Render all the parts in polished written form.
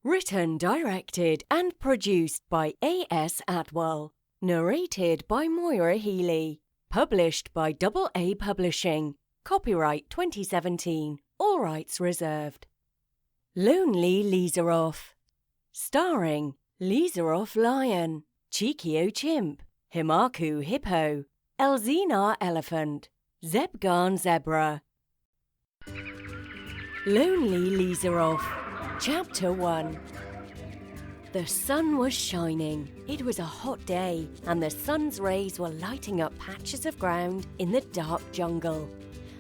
Written, directed and produced by A.S. Atwell. Narrated by Moira Healy. Published by Double A Publishing. Copyright 2017. All rights reserved. Lonely Lizarov. Starring Lizarov Lion, Cheekio Chimp, Himaku Hippo, Elzenar Elephant, Zebgan Zebra. Lonely Lizarov. Chapter 1. The sun was shining. It was a hot day, and the sun's rays were lighting up patches of ground in the dark jungle.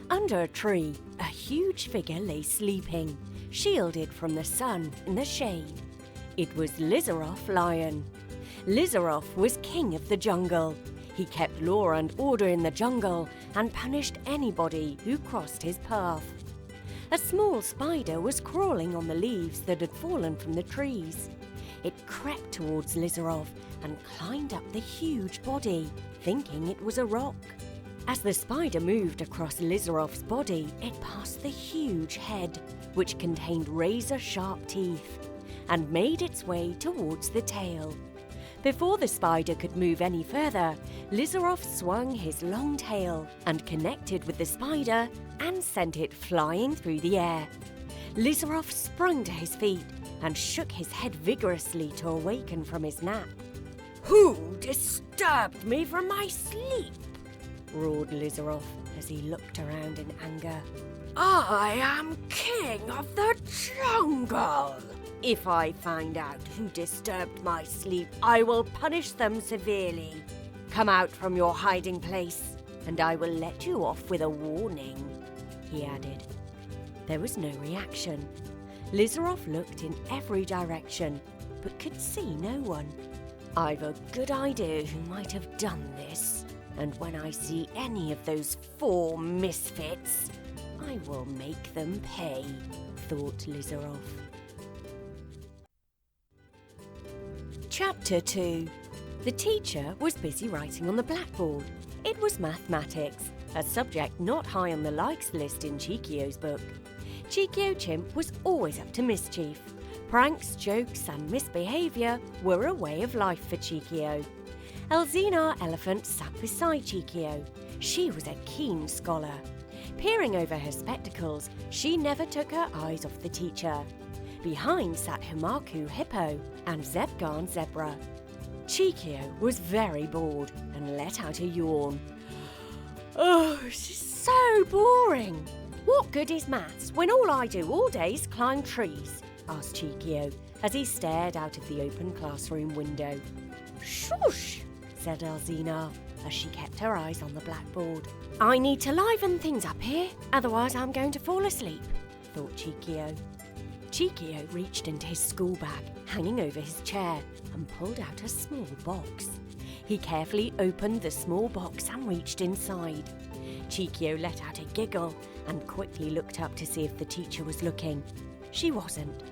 Under a tree, a huge figure lay sleeping, shielded from the sun in the shade. It was Lizarov Lion. Lizarov was king of the jungle. He kept law and order in the jungle and punished anybody who crossed his path. A small spider was crawling on the leaves that had fallen from the trees. It crept towards Lizarov and climbed up the huge body, thinking it was a rock. As the spider moved across Lizarov's body, it passed the huge head, which contained razor-sharp teeth, and made its way towards the tail. Before the spider could move any further, Lizarov swung his long tail and connected with the spider and sent it flying through the air. Lizarov sprung to his feet and shook his head vigorously to awaken from his nap. "Who disturbed me from my sleep?" roared Lizarov as he looked around in anger. "I am king of the jungle. If I find out who disturbed my sleep, I will punish them severely. Come out from your hiding place, and I will let you off with a warning," he added. There was no reaction. Lizarov looked in every direction, but could see no one. "I've a good idea who might have done this, and when I see any of those 4 misfits, I will make them pay," thought Lizarov. Chapter 2. The teacher was busy writing on the blackboard. It was mathematics, a subject not high on the likes list in Cheekio's book. Cheekio Chimp was always up to mischief. Pranks, jokes and misbehaviour were a way of life for Cheekio. Elzenar Elephant sat beside Cheekio. She was a keen scholar. Peering over her spectacles, she never took her eyes off the teacher. Behind sat Himaku Hippo and Zebgan Zebra. Cheekio was very bored and let out a yawn. "Oh, this is so boring. What good is maths when all I do all day is climb trees?" asked Cheekio as he stared out of the open classroom window. "Shush," said Elzenar as she kept her eyes on the blackboard. "I need to liven things up here, otherwise I'm going to fall asleep," thought Cheekio. Cheekio reached into his school bag, hanging over his chair, and pulled out a small box. He carefully opened the small box and reached inside. Cheekio let out a giggle and quickly looked up to see if the teacher was looking. She wasn't.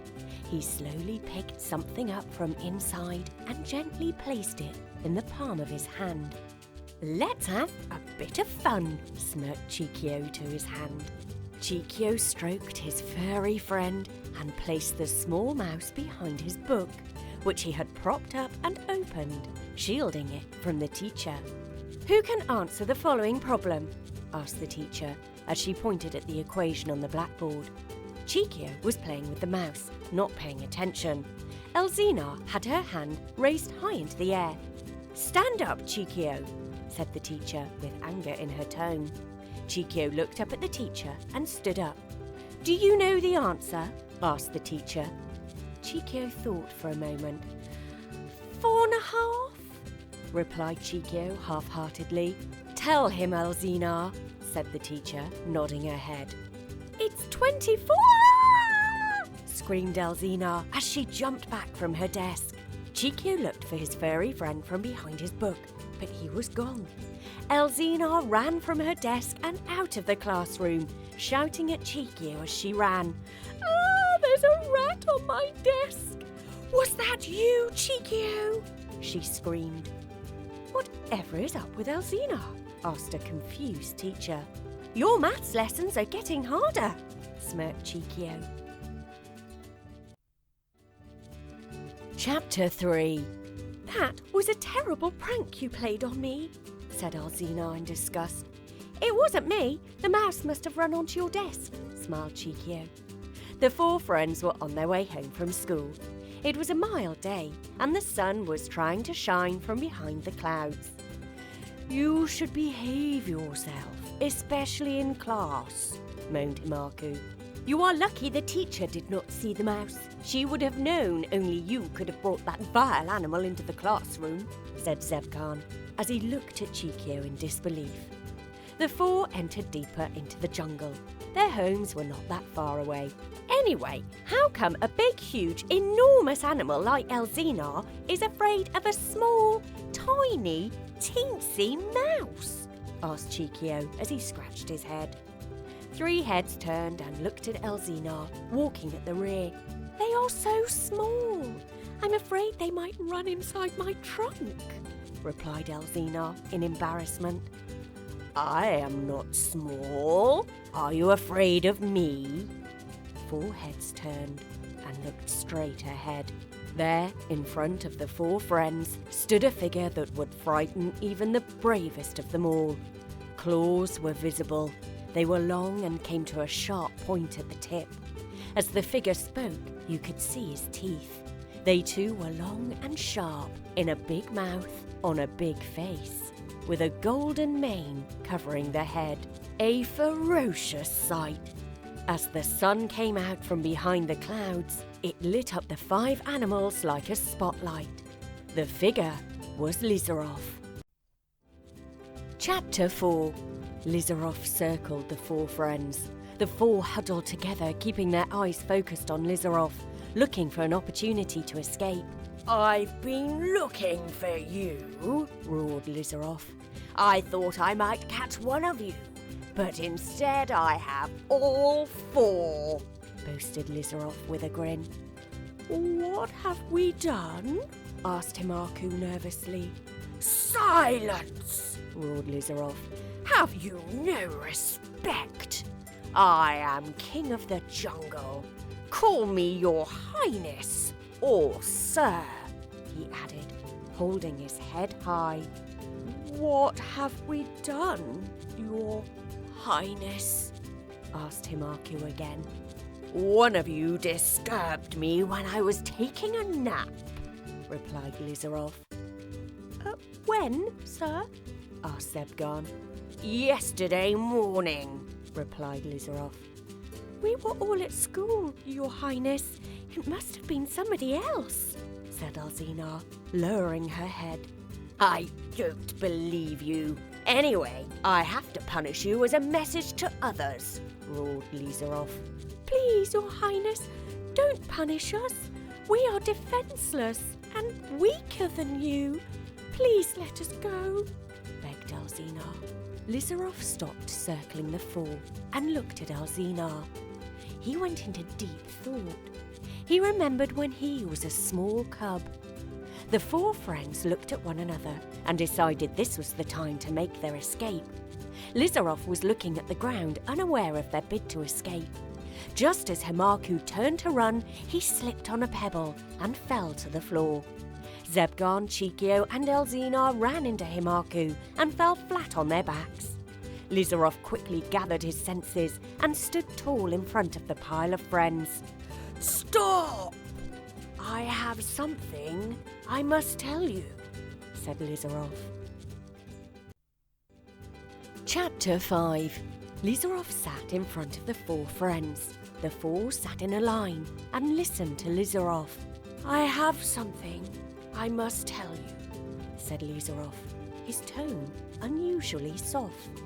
He slowly picked something up from inside and gently placed it in the palm of his hand. "Let's have a bit of fun," smirked Cheekio to his hand. Cheekio stroked his furry friend and placed the small mouse behind his book, which he had propped up and opened, shielding it from the teacher. "Who can answer the following problem?" asked the teacher as she pointed at the equation on the blackboard. Cheekio was playing with the mouse, not paying attention. Elzenar had her hand raised high into the air. "Stand up, Cheekio," said the teacher with anger in her tone. Cheekio looked up at the teacher and stood up. "Do you know the answer?" asked the teacher. Cheekio thought for a moment. 4.5, replied Cheekio half-heartedly. "Tell him, Elzenar," said the teacher, nodding her head. "It's 24!" screamed Elzenar as she jumped back from her desk. Cheekio looked for his furry friend from behind his book, but he was gone. Elzenar ran from her desk and out of the classroom, shouting at Cheekio as she ran. "Ah, there's a rat on my desk! Was that you, Cheekio?" she screamed. "Whatever is up with Elzenar?" asked a confused teacher. "Your maths lessons are getting harder," smirked Cheekio. Chapter 3. "That was a terrible prank you played on me," said Alzina in disgust. "It wasn't me. The mouse must have run onto your desk," smiled Cheekio. The four friends were on their way home from school. It was a mild day, and the sun was trying to shine from behind the clouds. "You should behave yourself, especially in class," moaned Himaku. "You are lucky the teacher did not see the mouse. She would have known only you could have brought that vile animal into the classroom," said Zebkan, as he looked at Cheekio in disbelief. The four entered deeper into the jungle. Their homes were not that far away. Anyway, how come a big, huge, enormous animal like Alzina is afraid of a small, tiny, teensy mouse? Asked Cheekio as he scratched his head. Three heads turned and looked at Alzina, walking at the rear. "They are so small. I'm afraid they might run inside my trunk," replied Alzina in embarrassment. "I am not small. Are you afraid of me?" Four heads turned and looked straight ahead. There, in front of the four friends, stood a figure that would frighten even the bravest of them all. Claws were visible. They were long and came to a sharp point at the tip. As the figure spoke, you could see his teeth. They too were long and sharp, in a big mouth, on a big face, with a golden mane covering the head. A ferocious sight. As the sun came out from behind the clouds, it lit up the five animals like a spotlight. The figure was Lizarov. Chapter 4. Lizarov circled the four friends. The four huddled together, keeping their eyes focused on Lizarov, looking for an opportunity to escape. "I've been looking for you," roared Lizarov. "I thought I might catch one of you, but instead I have all four," boasted Lizarov with a grin. "What have we done?" asked Himaku nervously. "Silence!" roared Lizarov. "Have you no respect? I am king of the jungle. Call me your highness or sir," he added, holding his head high. "What have we done, your highness?" asked Himaku again. "One of you disturbed me when I was taking a nap," replied Lizarov. "When, sir?" asked Zebgan. "Yesterday morning," replied Lizarov. "We were all at school, your highness. It must have been somebody else," said Alzina, lowering her head. "I don't believe you. Anyway, I have to punish you as a message to others," roared Lizarov. "Please, your highness, don't punish us. We are defenseless and weaker than you. Please let us go," begged Alzina. Lizarov stopped circling the four and looked at Alzina. He went into deep thought. He remembered when he was a small cub. The four friends looked at one another and decided this was the time to make their escape. Lizarov was looking at the ground, unaware of their bid to escape. Just as Himaku turned to run, he slipped on a pebble and fell to the floor. Zebgan, Cheekio and Alzina ran into Himaku and fell flat on their backs. Lizarov quickly gathered his senses and stood tall in front of the pile of friends. "Stop! I have something I must tell you," said Lizarov. Chapter 5. Lizarov sat in front of the four friends. The four sat in a line and listened to Lizarov. "I have something I must tell you," said Lizarov, his tone unusually soft.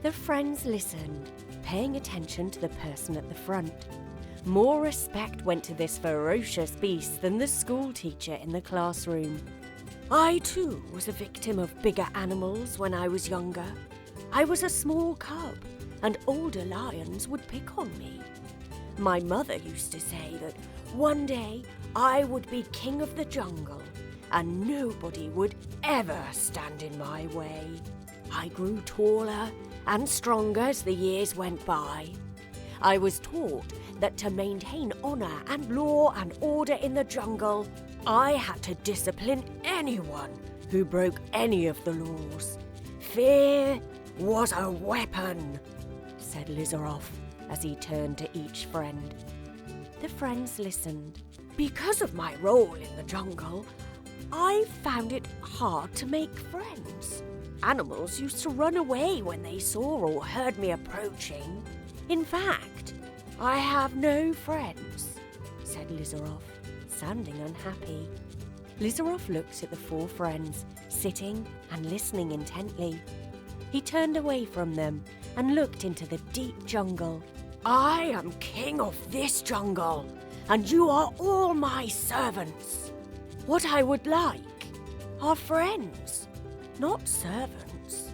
The friends listened, paying attention to the person at the front. More respect went to this ferocious beast than the school teacher in the classroom. "I too was a victim of bigger animals when I was younger. I was a small cub, and older lions would pick on me. My mother used to say that one day I would be king of the jungle, and nobody would ever stand in my way. I grew taller and stronger as the years went by. I was taught that to maintain honor and law and order in the jungle, I had to discipline anyone who broke any of the laws. Fear was a weapon, said Lizarov as he turned to each friend. The friends listened. Because of my role in the jungle, I found it hard to make friends. Animals used to run away when they saw or heard me approaching. In fact, I have no friends, said Lizarov, sounding unhappy. Lizarov looked at the four friends, sitting and listening intently. He turned away from them and looked into the deep jungle. I am king of this jungle, and you are all my servants. What I would like are friends, not servants.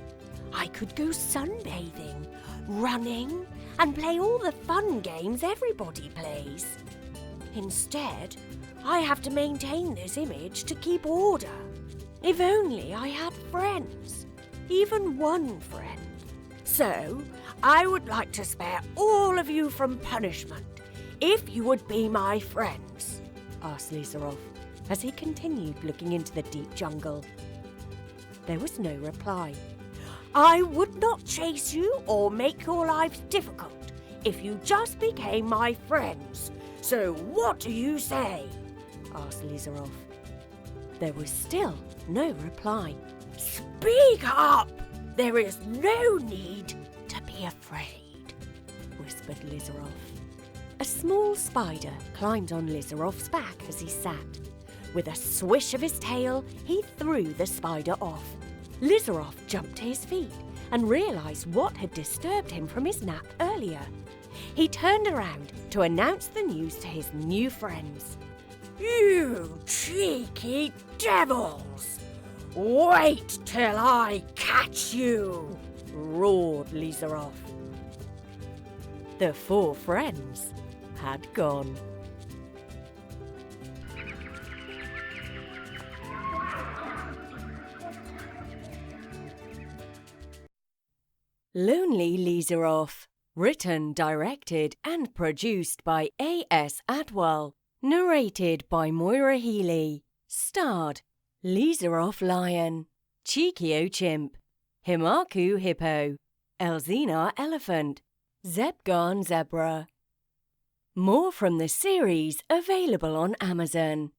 I could go sunbathing, running, and play all the fun games everybody plays. Instead, I have to maintain this image to keep order. If only I had friends, even one friend. So, I would like to spare all of you from punishment, if you would be my friends, asked Lizarov, as he continued looking into the deep jungle. There was no reply. I would not chase you or make your lives difficult if you just became my friends. So what do you say? Asked Lizarov. There was still no reply. Speak up! There is no need to be afraid, whispered Lizarov. A small spider climbed on Lizarov's back as he sat. With a swish of his tail, he threw the spider off. Lizarov jumped to his feet and realized what had disturbed him from his nap earlier. He turned around to announce the news to his new friends. You cheeky devils! Wait till I catch you! Roared Lizarov. The four friends had gone. Lonely Lizarov. Written, directed and produced by A.S. Atwell. Narrated by Moira Healy. Starred Lizarov Lion, Cheekio Chimp, Himaku Hippo, Elzina Elephant, Zebgarn Zebra. More from the series available on Amazon.